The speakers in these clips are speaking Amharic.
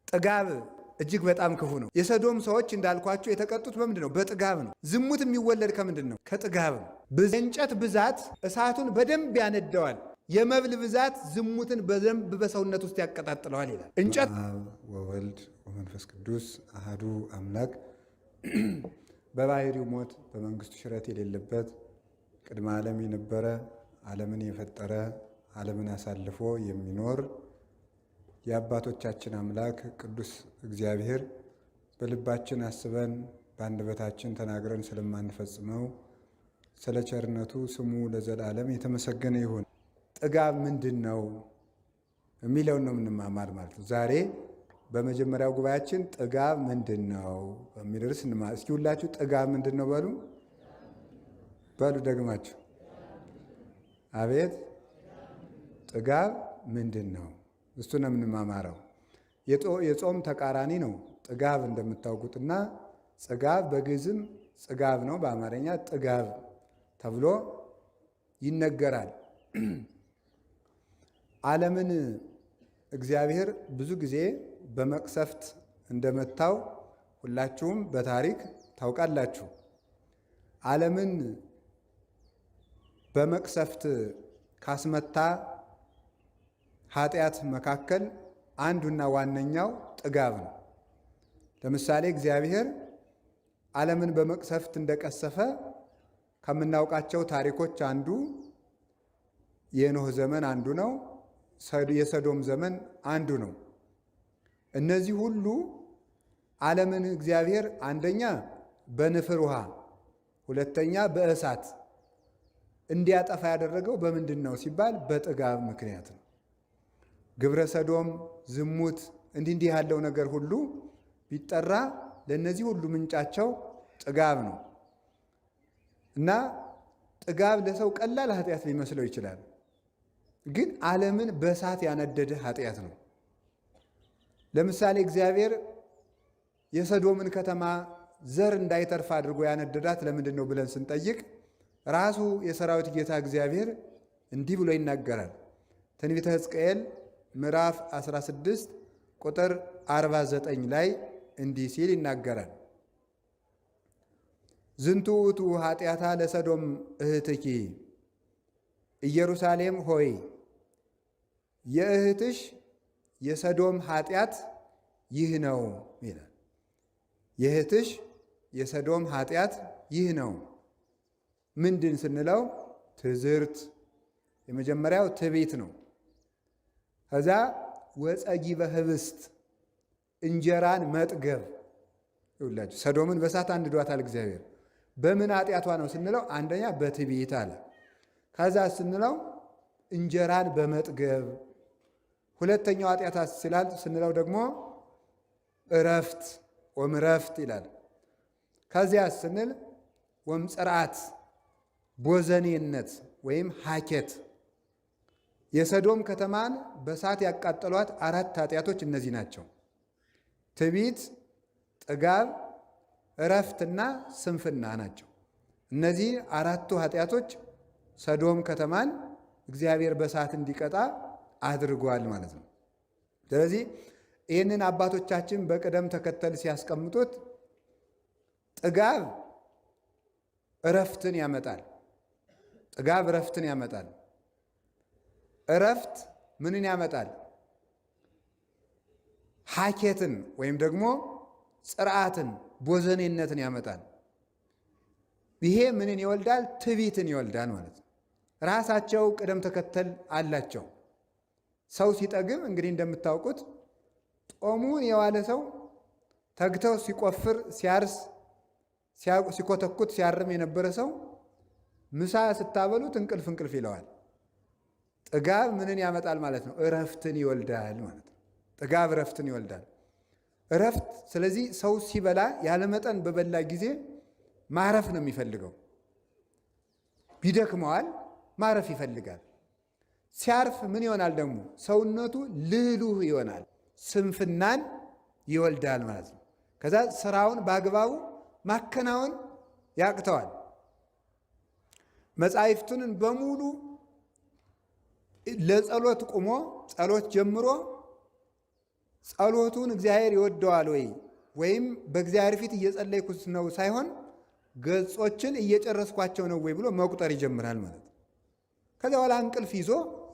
ጥጋብ እጅግ በጣም ክፉ ነው። የሰዶም ሰዎች እንዳልኳቸው የተቀጡት በምንድን ነው? በጥጋብ ነው። ዝሙት የሚወለድ ከምንድን ነው? ከጥጋብ ነው። የእንጨት ብዛት እሳቱን በደንብ ያነደዋል። የመብል ብዛት ዝሙትን በደንብ በሰውነት ውስጥ ያቀጣጥለዋል ይላል። እንጨት ወወልድ ወመንፈስ ቅዱስ አሃዱ አምላክ በባህሪው ሞት በመንግስቱ ሽረት የሌለበት ቅድመ ዓለም የነበረ ዓለምን የፈጠረ ዓለምን አሳልፎ የሚኖር የአባቶቻችን አምላክ ቅዱስ እግዚአብሔር በልባችን አስበን በአንደበታችን ተናግረን ስለማንፈጽመው ስለ ቸርነቱ ስሙ ለዘላለም የተመሰገነ ይሁን። ጥጋብ ምንድን ነው የሚለውን ነው የምንማማር ማለት ነው። ዛሬ በመጀመሪያው ጉባኤያችን ጥጋብ ምንድን ነው በሚል ርዕስ እንማር። እስኪ ሁላችሁ ጥጋብ ምንድን ነው በሉ በሉ ደግማችሁ። አቤት ጥጋብ ምንድን ነው? እሱ ነው የምንማማረው። የጾም ተቃራኒ ነው ጥጋብ እንደምታውቁትና ጽጋብ በግዕዝም ጽጋብ ነው፣ በአማርኛ ጥጋብ ተብሎ ይነገራል። ዓለምን እግዚአብሔር ብዙ ጊዜ በመቅሰፍት እንደመታው ሁላችሁም በታሪክ ታውቃላችሁ። ዓለምን በመቅሰፍት ካስመታ ኃጢአት መካከል አንዱና ዋነኛው ጥጋብ ነው። ለምሳሌ እግዚአብሔር ዓለምን በመቅሰፍት እንደቀሰፈ ከምናውቃቸው ታሪኮች አንዱ የኖህ ዘመን አንዱ ነው። የሰዶም ዘመን አንዱ ነው። እነዚህ ሁሉ ዓለምን እግዚአብሔር አንደኛ በንፍር ውሃ፣ ሁለተኛ በእሳት እንዲያጠፋ ያደረገው በምንድን ነው ሲባል በጥጋብ ምክንያት ነው። ግብረ ሰዶም፣ ዝሙት እንዲህ ያለው ነገር ሁሉ ቢጠራ ለእነዚህ ሁሉ ምንጫቸው ጥጋብ ነው እና ጥጋብ ለሰው ቀላል ኃጢአት ሊመስለው ይችላል። ግን ዓለምን በእሳት ያነደደ ኃጢአት ነው። ለምሳሌ እግዚአብሔር የሰዶምን ከተማ ዘር እንዳይተርፍ አድርጎ ያነደዳት ለምንድን ነው ብለን ስንጠይቅ ራሱ የሰራዊት ጌታ እግዚአብሔር እንዲህ ብሎ ይናገራል። ትንቢተ ሕዝቅኤል ምዕራፍ 16 ቁጥር 49 ላይ እንዲህ ሲል ይናገራል። ዝንቱ ውእቱ ኃጢአታ ለሰዶም እህትኪ፣ ኢየሩሳሌም ሆይ የእህትሽ የሰዶም ኃጢአት ይህ ነው ይላል። የእህትሽ የሰዶም ኃጢአት ይህ ነው። ምንድን ስንለው ትዝርት፣ የመጀመሪያው ትዕቢት ነው። ከዛ ወጸጊበ ህብስት፣ እንጀራን መጥገብ። ይውላችሁ ሰዶምን በእሳት አንድዷታል እግዚአብሔር። በምን ኃጢአቷ ነው ስንለው አንደኛ በትዕቢት አለ። ከዛ ስንለው እንጀራን በመጥገብ። ሁለተኛው ኃጢአት ስላል ስንለው ደግሞ እረፍት ወምረፍት ይላል። ከዚያ ስንል ወምጽርዓት ቦዘኔነት ወይም ሐኬት። የሰዶም ከተማን በእሳት ያቃጠሏት አራት ኃጢአቶች እነዚህ ናቸው። ትዕቢት፣ ጥጋብ፣ እረፍትና ስንፍና ናቸው። እነዚህ አራቱ ኃጢአቶች ሰዶም ከተማን እግዚአብሔር በእሳት እንዲቀጣ አድርጓል ማለት ነው። ስለዚህ ይህንን አባቶቻችን በቅደም ተከተል ሲያስቀምጡት ጥጋብ እረፍትን ያመጣል። ጥጋብ እረፍትን ያመጣል። እረፍት ምንን ያመጣል? ሐኬትን ወይም ደግሞ ጽርዓትን ቦዘኔነትን ያመጣል። ይሄ ምንን ይወልዳል? ትዕቢትን ይወልዳል ማለት ነው። ራሳቸው ቅደም ተከተል አላቸው። ሰው ሲጠግብ እንግዲህ እንደምታውቁት ጦሙን የዋለ ሰው ተግተው ሲቆፍር፣ ሲያርስ፣ ሲኮተኩት፣ ሲያርም የነበረ ሰው ምሳ ስታበሉት እንቅልፍ እንቅልፍ ይለዋል። ጥጋብ ምንን ያመጣል ማለት ነው? እረፍትን ይወልዳል ማለት ነው። ጥጋብ እረፍትን ይወልዳል። እረፍት ስለዚህ ሰው ሲበላ ያለመጠን በበላ ጊዜ ማረፍ ነው የሚፈልገው። ቢደክመዋል ማረፍ ይፈልጋል። ሲያርፍ ምን ይሆናል ደግሞ? ሰውነቱ ልህሉህ ይሆናል። ስንፍናን ይወልዳል ማለት ነው። ከዛ ስራውን በአግባቡ ማከናወን ያቅተዋል። መጻሕፍቱን በሙሉ ለጸሎት ቁሞ ጸሎት ጀምሮ ጸሎቱን እግዚአብሔር ይወደዋል ወይ ወይም በእግዚአብሔር ፊት እየጸለይኩት ነው ሳይሆን ገጾችን እየጨረስኳቸው ነው ወይ ብሎ መቁጠር ይጀምራል ማለት ነው። ከዚያ በኋላ እንቅልፍ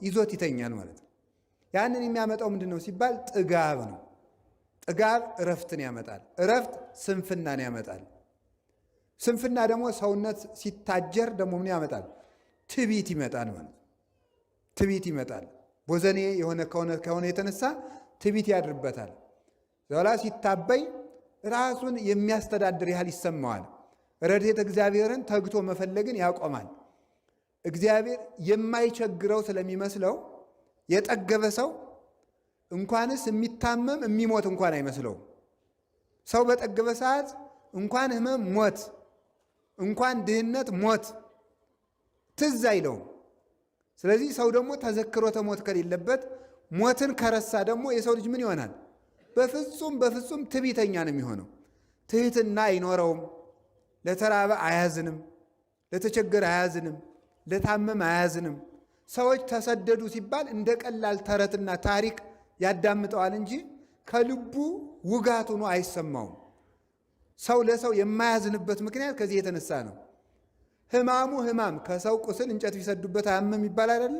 ይዞት ይተኛል ማለት ነው። ያንን የሚያመጣው ምንድን ነው ሲባል ጥጋብ ነው። ጥጋብ እረፍትን ያመጣል። እረፍት ስንፍናን ያመጣል። ስንፍና ደግሞ ሰውነት ሲታጀር ደግሞ ምን ያመጣል? ትዕቢት ይመጣል ማለት ነው። ትዕቢት ይመጣል። ቦዘኔ የሆነ ከሆነ የተነሳ ትዕቢት ያድርበታል። ዘላ ሲታበይ ራሱን የሚያስተዳድር ያህል ይሰማዋል። ረድኤተ እግዚአብሔርን ተግቶ መፈለግን ያቆማል። እግዚአብሔር የማይቸግረው ስለሚመስለው የጠገበ ሰው እንኳንስ የሚታመም የሚሞት እንኳን አይመስለውም። ሰው በጠገበ ሰዓት እንኳን ሕመም፣ ሞት፣ እንኳን ድህነት፣ ሞት ትዝ አይለውም። ስለዚህ ሰው ደግሞ ተዘክሮተ ሞት ከሌለበት ሞትን ከረሳ ደግሞ የሰው ልጅ ምን ይሆናል? በፍጹም ትዕቢተኛ ነው የሚሆነው። ትሕትና አይኖረውም። ለተራበ አያዝንም፣ ለተቸገረ አያዝንም፣ ለታመም አያዝንም። ሰዎች ተሰደዱ ሲባል እንደ ቀላል ተረትና ታሪክ ያዳምጠዋል እንጂ ከልቡ ውጋት ሆኖ አይሰማውም። ሰው ለሰው የማያዝንበት ምክንያት ከዚህ የተነሳ ነው። ሕማም ከሰው ቁስል እንጨት ቢሰዱበት አያመም ይባል አይደለ?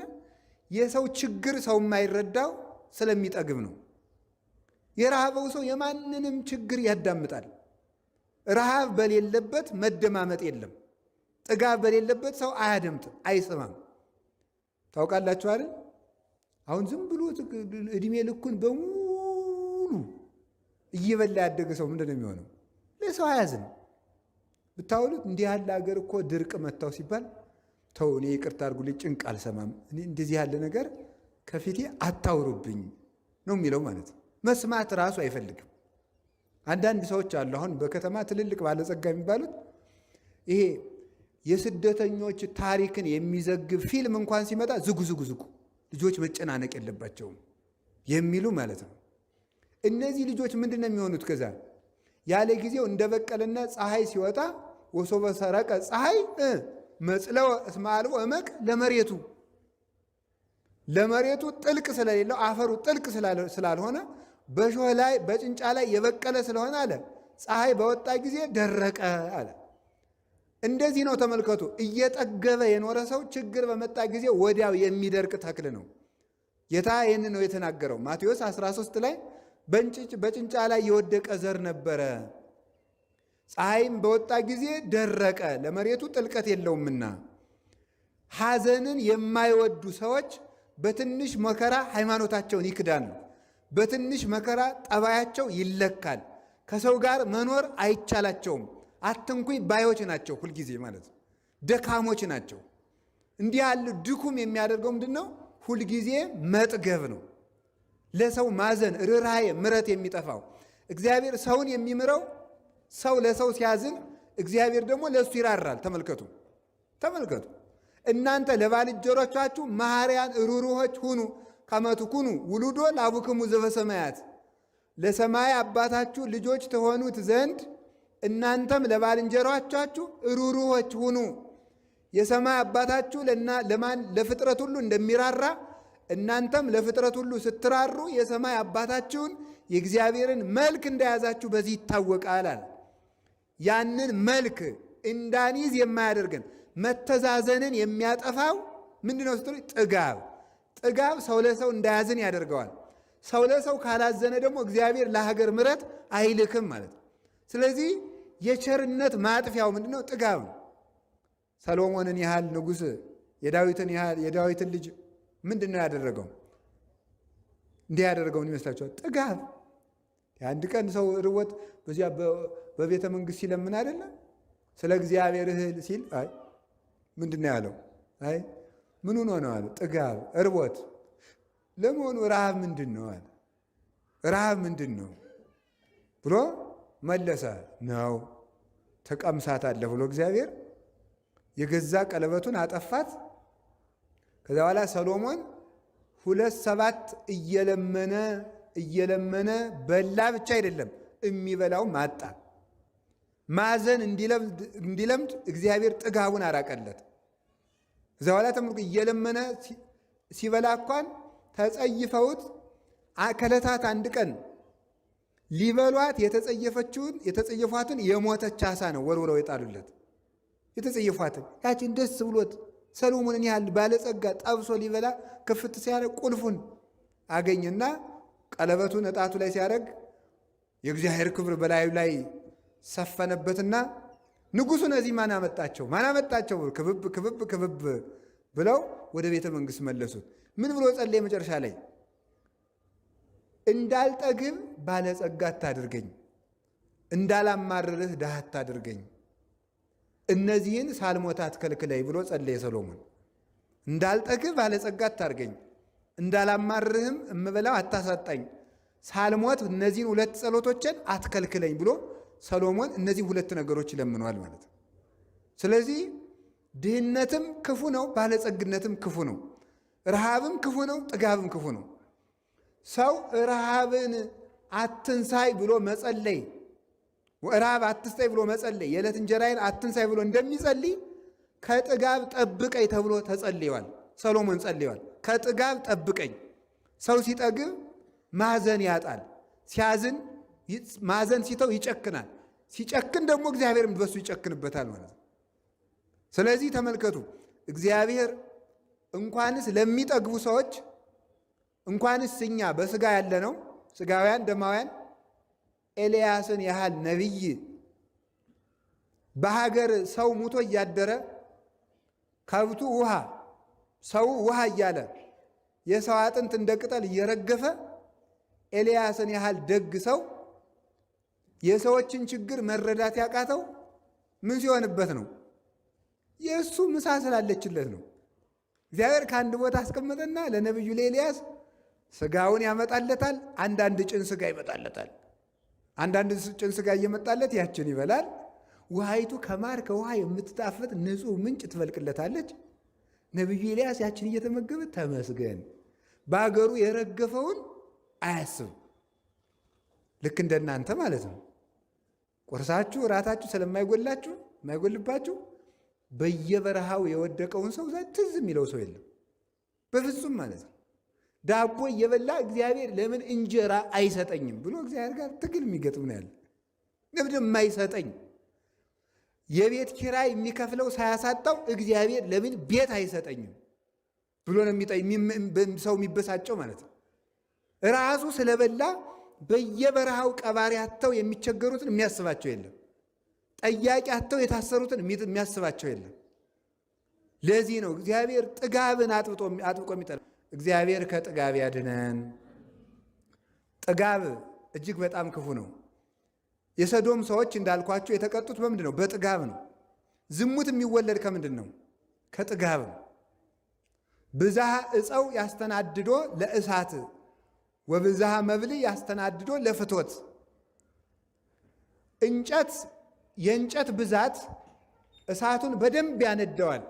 የሰው ችግር ሰው የማይረዳው ስለሚጠግብ ነው። የረሃበው ሰው የማንንም ችግር ያዳምጣል። ረሃብ በሌለበት መደማመጥ የለም። ጥጋብ በሌለበት ሰው አያደምጥም፣ አይሰማም። ታውቃላችሁ አይደል? አሁን ዝም ብሎ እድሜ ልኩን በሙሉ እየበላ ያደገ ሰው ምንድን ነው የሚሆነው? ለሰው አያዝንም። ብታውሉት እንዲህ ያለ ሀገር እኮ ድርቅ መታው ሲባል ተው እኔ ይቅርታ አድርጉልኝ ጭንቅ አልሰማም፣ እኔ እንደዚህ ያለ ነገር ከፊቴ አታውሩብኝ ነው የሚለው ማለት ነው። መስማት ራሱ አይፈልግም። አንዳንድ ሰዎች አሉ አሁን በከተማ ትልልቅ ባለጸጋ የሚባሉት ይሄ የስደተኞች ታሪክን የሚዘግብ ፊልም እንኳን ሲመጣ ዝጉ ልጆች መጨናነቅ የለባቸውም የሚሉ ማለት ነው። እነዚህ ልጆች ምንድን ነው የሚሆኑት? ከዛ ያለ ጊዜው እንደበቀለና ፀሐይ ሲወጣ ወሶበ ሰረቀ ፀሐይ መጽለወ እስመ አልቦ እመቅ ለመሬቱ ጥልቅ ስለሌለው አፈሩ ጥልቅ ስላልሆነ በሾህ ላይ በጭንጫ ላይ የበቀለ ስለሆነ አለ ፀሐይ በወጣ ጊዜ ደረቀ አለ። እንደዚህ ነው ተመልከቱ። እየጠገበ የኖረ ሰው ችግር በመጣ ጊዜ ወዲያው የሚደርቅ ተክል ነው። ጌታ ይህን ነው የተናገረው። ማቴዎስ 13 ላይ በጭንጫ ላይ የወደቀ ዘር ነበረ፣ ፀሐይም በወጣ ጊዜ ደረቀ፣ ለመሬቱ ጥልቀት የለውምና። ሐዘንን የማይወዱ ሰዎች በትንሽ መከራ ሃይማኖታቸውን ይክዳሉ። በትንሽ መከራ ጠባያቸው ይለካል። ከሰው ጋር መኖር አይቻላቸውም። አትንኩኝ ባዮች ናቸው። ሁልጊዜ ማለት ነው ደካሞች ናቸው። እንዲህ ያለ ድኩም የሚያደርገው ምንድን ነው? ሁልጊዜ መጥገብ ነው። ለሰው ማዘን፣ ርኅራኄ፣ ምሕረት የሚጠፋው እግዚአብሔር ሰውን የሚምረው ሰው ለሰው ሲያዝን እግዚአብሔር ደግሞ ለእሱ ይራራል። ተመልከቱ። እናንተ ለባልንጀሮቻችሁ መሐርያን ሩሩሆች ሁኑ ከመ ትኩኑ ውሉዶ ለአቡክሙ ዘበሰማያት፣ ለሰማይ አባታችሁ ልጆች ተሆኑት ዘንድ እናንተም ለባልንጀሮቻችሁ ሩሩሆች ሁኑ። የሰማይ አባታችሁ ለፍጥረት ሁሉ እንደሚራራ እናንተም ለፍጥረት ሁሉ ስትራሩ የሰማይ አባታችሁን የእግዚአብሔርን መልክ እንደያዛችሁ በዚህ ይታወቃል አለ። ያንን መልክ እንዳንይዝ የማያደርገን መተዛዘንን የሚያጠፋው ምንድን ነው ስትሉ ጥጋብ ሰው ለሰው እንዳያዝን ያደርገዋል። ሰው ለሰው ካላዘነ ደግሞ እግዚአብሔር ለሀገር ምሕረት አይልክም ማለት ነው። ስለዚህ የቸርነት ማጥፊያው ምንድን ነው? ጥጋብ ነው። ሰሎሞንን ያህል ንጉሥ የዳዊትን ልጅ ምንድን ነው ያደረገው? እንዲህ ያደረገውን ይመስላችኋል? ጥጋብ። የአንድ ቀን ሰው ርቦት በዚያ በቤተ መንግሥት ሲለምን አይደለም ስለ እግዚአብሔር እህል ሲል አይ ምንድን ነው ያለው? አይ ምን ሆኖ ነው አለ። ጥጋብ እርቦት። ለመሆኑ ረሃብ ምንድን ነው አለ። ረሃብ ምንድን ነው ብሎ መለሰ። ነው ተቀምሳታለህ ብሎ እግዚአብሔር የገዛ ቀለበቱን አጠፋት። ከዛ በኋላ ሰሎሞን 2 እየለመነ በላ ብቻ አይደለም የሚበላው ማጣ። ማዘን እንዲለምድ እግዚአብሔር ጥጋቡን አራቀለት። ከዛ በኋላ ተምልኩ እየለመነ ሲበላ እንኳን ተጸይፈውት ከዕለታት አንድ ቀን ሊበሏት የተጸየፏትን የሞተች ዓሣ ነው ወርውረው የጣሉለት። የተጸየፏትን ያችን ደስ ብሎት ሰሎሞንን ያህል ባለጸጋ ጠብሶ ሊበላ ክፍት ሲያደርግ ቁልፉን አገኘና ቀለበቱን እጣቱ ላይ ሲያደርግ የእግዚአብሔር ክብር በላዩ ላይ ሰፈነበትና ንጉሡ እነዚህ ማን አመጣቸው? ክብብ ብለው ወደ ቤተ መንግሥት መለሱት። ምን ብሎ ጸለየ? መጨረሻ ላይ እንዳልጠግብ ባለጸጋ አታድርገኝ፣ እንዳላማርርህ ድሃ አታድርገኝ፣ እነዚህን ሳልሞት አትከልክለኝ ብሎ ጸለየ ሰሎሞን። እንዳልጠግብ ባለጸጋ አታድርገኝ፣ እንዳላማርርህም እምበላው አታሳጣኝ፣ ሳልሞት እነዚህን ሁለት ጸሎቶችን አትከልክለኝ ብሎ ሰሎሞን እነዚህ ሁለት ነገሮች ይለምነዋል ማለት ነው። ስለዚህ ድህነትም ክፉ ነው፣ ባለጸግነትም ክፉ ነው። ረሃብም ክፉ ነው፣ ጥጋብም ክፉ ነው። ሰው ረሃብን አትንሳይ ብሎ መጸለይ፣ ረሃብ አትስጠኝ ብሎ መጸለይ፣ የዕለት እንጀራዬን አትንሳይ ብሎ እንደሚጸልይ ከጥጋብ ጠብቀኝ ተብሎ ተጸልየዋል። ሰሎሞን ጸልየዋል። ከጥጋብ ጠብቀኝ። ሰው ሲጠግብ ማዘን ያጣል። ሲያዝን ማዘን ሲተው ይጨክናል። ሲጨክን ደግሞ እግዚአብሔርም በሱ ይጨክንበታል ማለት ነው። ስለዚህ ተመልከቱ፣ እግዚአብሔር እንኳንስ ለሚጠግቡ ሰዎች እንኳንስ እኛ በስጋ ያለነው ስጋውያን ደማውያን ኤልያስን ያህል ነቢይ በሀገር ሰው ሙቶ እያደረ ከብቱ ውሃ ሰው ውሃ እያለ የሰው አጥንት እንደ ቅጠል እየረገፈ ኤልያስን ያህል ደግ ሰው የሰዎችን ችግር መረዳት ያቃተው ምን ሲሆንበት ነው? የእሱ ምሳ ስላለችለት ነው። እግዚአብሔር ከአንድ ቦታ አስቀመጠና ለነቢዩ ለኤልያስ ስጋውን ያመጣለታል። አንዳንድ ጭን ስጋ ይመጣለታል። አንዳንድ ጭን ስጋ እየመጣለት ያችን ይበላል። ውሃይቱ ከማር ከውሃ የምትጣፍጥ ንጹሕ ምንጭ ትፈልቅለታለች። ነቢዩ ኤልያስ ያችን እየተመገበ ተመስገን፣ በአገሩ የረገፈውን አያስብ። ልክ እንደናንተ ማለት ነው። ቁርሳችሁ እራታችሁ ስለማይጎላችሁ የማይጎልባችሁ በየበረሃው የወደቀውን ሰው ትዝ የሚለው ሰው የለም በፍጹም ማለት ነው። ዳቦ እየበላ እግዚአብሔር ለምን እንጀራ አይሰጠኝም ብሎ እግዚአብሔር ጋር ትግል የሚገጥም ነው ያለ። ለምን የማይሰጠኝ የቤት ኪራይ የሚከፍለው ሳያሳጣው እግዚአብሔር ለምን ቤት አይሰጠኝም ብሎ ነው ሰው የሚበሳጨው ማለት ነው። ራሱ ስለበላ በየበረሃው ቀባሪ አጥተው የሚቸገሩትን የሚያስባቸው የለም። ጠያቂ አጥተው የታሰሩትን የሚያስባቸው የለም። ለዚህ ነው እግዚአብሔር ጥጋብን አጥብቆ የሚጠላ። እግዚአብሔር ከጥጋብ ያድነን። ጥጋብ እጅግ በጣም ክፉ ነው። የሰዶም ሰዎች እንዳልኳቸው የተቀጡት በምንድን ነው? በጥጋብ ነው። ዝሙት የሚወለድ ከምንድን ነው? ከጥጋብ ነው። ብዝሃ ዕፀው ያስተናድዶ ለእሳት ወብዝሃ መብል ያስተናድዶ ለፍቶት። የእንጨት ብዛት እሳቱን በደንብ ያነደዋል።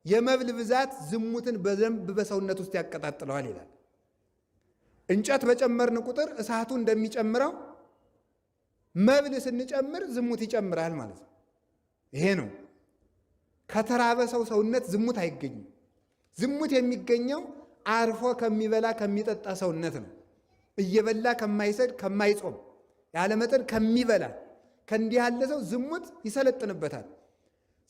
የመብል ብዛት ዝሙትን በደንብ በሰውነት ውስጥ ያቀጣጥለዋል ይላል። እንጨት በጨመርን ቁጥር እሳቱ እንደሚጨምረው መብል ስንጨምር ዝሙት ይጨምራል ማለት ነው። ይሄ ነው። ከተራበ ሰው ሰውነት ዝሙት አይገኝም። ዝሙት የሚገኘው አርፎ ከሚበላ ከሚጠጣ ሰውነት ነው። እየበላ ከማይሰድ ከማይጾም ያለመጠን ከሚበላ ከእንዲህ ያለ ሰው ዝሙት ይሰለጥንበታል።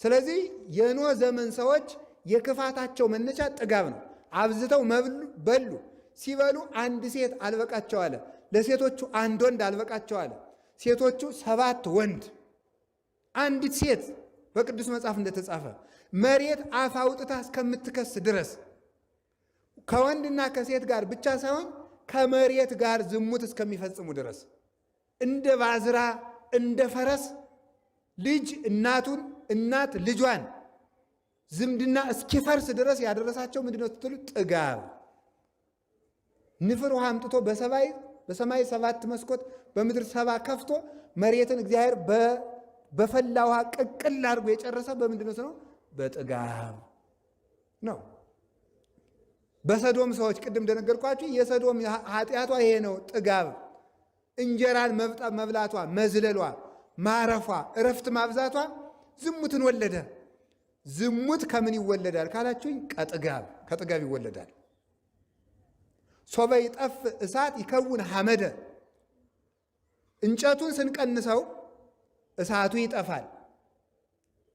ስለዚህ የኖህ ዘመን ሰዎች የክፋታቸው መነሻ ጥጋብ ነው። አብዝተው በሉ። ሲበሉ አንድ ሴት አልበቃቸው አለ። ለሴቶቹ አንድ ወንድ አልበቃቸው አለ። ሴቶቹ 7 ወንድ፣ አንዲት ሴት በቅዱስ መጽሐፍ እንደተጻፈ መሬት አፍ አውጥታ እስከምትከስ ድረስ ከወንድና ከሴት ጋር ብቻ ሳይሆን ከመሬት ጋር ዝሙት እስከሚፈጽሙ ድረስ እንደ ባዝራ እንደ ፈረስ ልጅ እናቱን እናት ልጇን ዝምድና እስኪፈርስ ድረስ ያደረሳቸው ምንድነው ስትሉ ጥጋብ። ንፍር ውሃ አምጥቶ በሰማይ 7 መስኮት በምድር 7 ከፍቶ መሬትን እግዚአብሔር በፈላ ውሃ ቅቅል አድርጎ የጨረሰ በምንድነው ነው? በጥጋብ ነው። በሰዶም ሰዎች ቅድም እንደነገርኳችሁ የሰዶም ኃጢአቷ ይሄ ነው፣ ጥጋብ። እንጀራን መብላቷ፣ መዝለሏ፣ ማረፏ፣ እረፍት ማብዛቷ ዝሙትን ወለደ። ዝሙት ከምን ይወለዳል ካላችሁኝ፣ ከጥጋብ ይወለዳል። ሶበ ይጠፍ እሳት ይከውን ሐመደ። እንጨቱን ስንቀንሰው እሳቱ ይጠፋል፣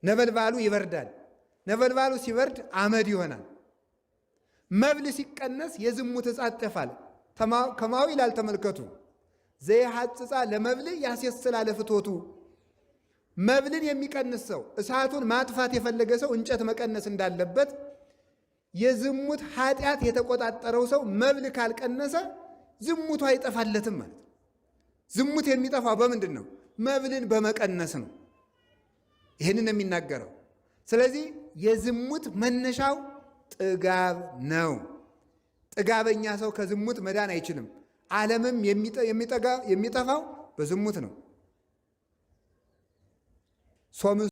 ነበልባሉ ይበርዳል። ነበልባሉ ሲበርድ አመድ ይሆናል። መብል ሲቀነስ የዝሙት እሳት ይጠፋል። ከማዊ ይላል ተመልከቱ። ዘየሐጽጻ ለመብል ያስየስላ ለፍቶቱ። መብልን የሚቀንስ ሰው እሳቱን ማጥፋት የፈለገ ሰው እንጨት መቀነስ እንዳለበት የዝሙት ኃጢአት የተቆጣጠረው ሰው መብል ካልቀነሰ ዝሙቱ አይጠፋለትም ማለት ነው። ዝሙት የሚጠፋው በምንድን ነው? መብልን በመቀነስ ነው። ይህንን የሚናገረው። ስለዚህ የዝሙት መነሻው ጥጋብ ነው። ጥጋበኛ ሰው ከዝሙት መዳን አይችልም። ዓለምም የሚጠፋው በዝሙት ነው።